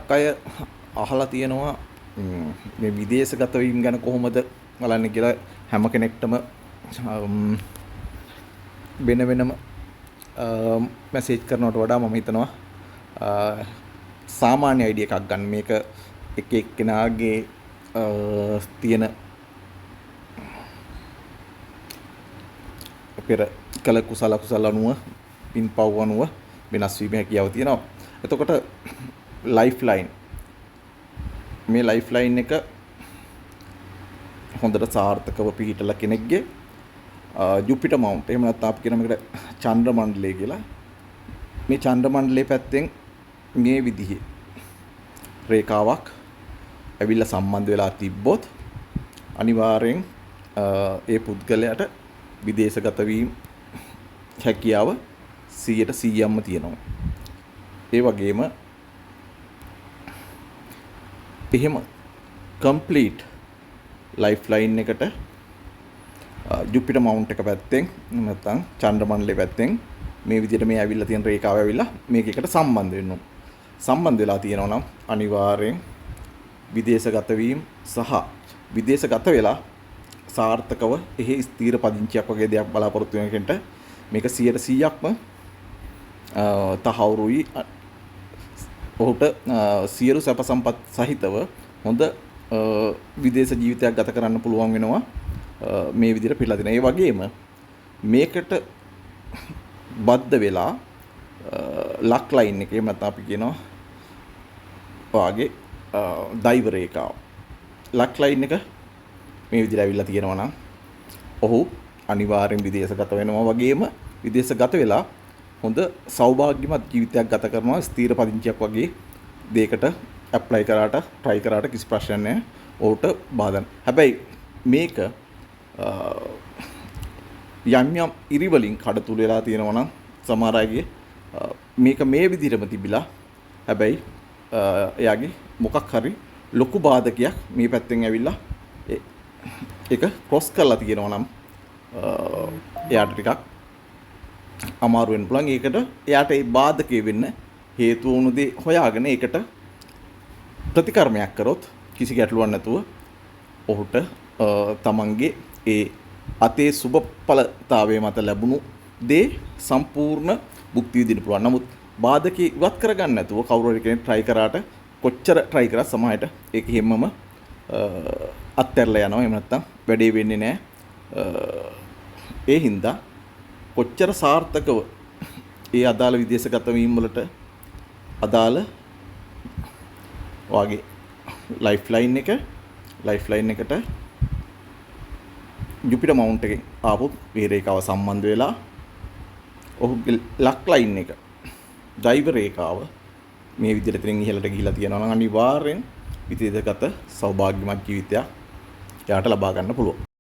ගොඩක් අය අහලා තියෙනවා මේ විදේශගත වීම ගැන කොහොමද බලන්නේ කියලා හැම කෙනෙක්ටම වෙන වෙනම මැසේජ් කරනවට වඩා මම හිතනවා සාමාන්‍ය අයිඩියා එකක් ගන්න මේක එක එක්කෙනාගේ තියෙන පෙර කළ කුසල අනුව පින්පව් අනුව වෙනස් වීම හැකියාව තියෙනවා. එතකොට ලයිෆ්ලයින් මේ ලයිෆ්ලයින් එක හොඳට සාර්ථකව පිහිටලා කෙනෙක්ගේ ජුපිටර් මවුන්ට් එහෙම නැත්නම් අපි කියන මේකට චන්ද්‍ර මණ්ඩලය කියලා මේ චන්ද්‍ර මණ්ඩලයේ පැත්තෙන් මේ විදිහේ රේඛාවක් ඇවිල්ලා සම්බන්ධ වෙලා තිබ්බොත් අනිවාර්යෙන් ඒ පුද්ගලයාට විදේශගත වීම හැකියාව 100%ක්ම තියෙනවා. ඒ වගේම එහෙම කම්ප්ලීට් ලයිෆ්ලයින් එකට ජුපිටර් මවුන්ට් එක පැත්තෙන් නැත්නම් චන්ද්‍ර මණ්ඩලයේ පැත්තෙන් මේ විදිහට මේ ඇවිල්ලා තියෙන රේඛාව ඇවිල්ලා මේකයකට සම්බන්ධ වෙන්න ඕන. සම්බන්ධ වෙලා තියෙනවා නම් අනිවාර්යෙන් විදේශගත වීම සහ විදේශගත වෙලා සාර්ථකව එහි ස්ථීර පදිංචියක් වගේ දෙයක් බලාපොරොත්තු වෙන කෙනට මේක 100%ක්ම තහවුරුයි. ඔහුට සියලු සැප සම්පත් සහිතව හොඳ විදේශ ජීවිතයක් ගත කරන්න පුළුවන් වෙනවා මේ විදිහට පිළිලා දෙන. ඒ වගේම මේකට බද්ධ වෙලා ලක් ලයින් එකේ මත අපි කියනවා වාගේ දෛව රේඛාව ලක් ලයින් එක මේ විදිහට ඇවිල්ලා තියෙනවා නම් ඔහු අනිවාර්යෙන් විදේශගත වෙනවා. වගේම විදේශගත වෙලා හොඳ සෞභාග්‍යමත් ජීවිතයක් ගත කරනවා. ස්ථීර පදිංචියක් වගේ දෙයකට ඇප්ලයි කරාට try කරාට කිසි ප්‍රශ්නයක් නැහැ. ඔහුට බාධා නැහැ. හැබැයි මේක යම් යම් ඉරි වලින් කඩතුල වෙලා තියෙනවා නම් සමහර අයගේ මේක මේ විදිහටම තිබිලා හැබැයි එයාගේ මොකක් හරි ලොකු බාධකයක් මේ පැත්තෙන් ඇවිල්ලා ඒක ක්‍රොස් කරලා තියෙනවා නම් එයාට ටිකක් අමාරු වෙන්න පුළුවන්. ඒකට එයාට ඒ බාධකේ වෙන්න හේතු වුණු දේ හොයාගෙන ඒකට ප්‍රතිකර්මයක් කරොත් කිසි ගැටලුවක් නැතුව ඔහුට තමන්ගේ ඒ අතේ සුබඵලතාවයේ මත ලැබුණු දේ සම්පූර්ණ භුක්ති විඳින්න පුළුවන්. නමුත් බාධකේ ඉවත් කරගන්න නැතුව කවුරු හරි කෙනෙක් try කරාට කොච්චර try කරා සමහරට ඒක හැමම අත්හැරලා යනවා. එහෙම නැත්නම් වැඩේ වෙන්නේ නැහැ. ඒ හින්දා කොච්චර සාර්ථකව ඒ අදාළ විදේශගත වීම වලට අදාළ වාගේ ලයිෆ්ලයින් එකට ජුපිටර් මවුන්ට් එකෙන් ආපු මේ රේඛාව සම්බන්ධ වෙලා ඔහුගේ ලක් ලයින් එක දෛව රේඛාව මේ විදිහට ඉතින් ඉහළට ගිහිලා තියෙනවා නම් අනිවාර්යෙන් විදේශගත සෞභාග්‍යමත් ජීවිතයක් යාට ලබා ගන්න පුළුවන්.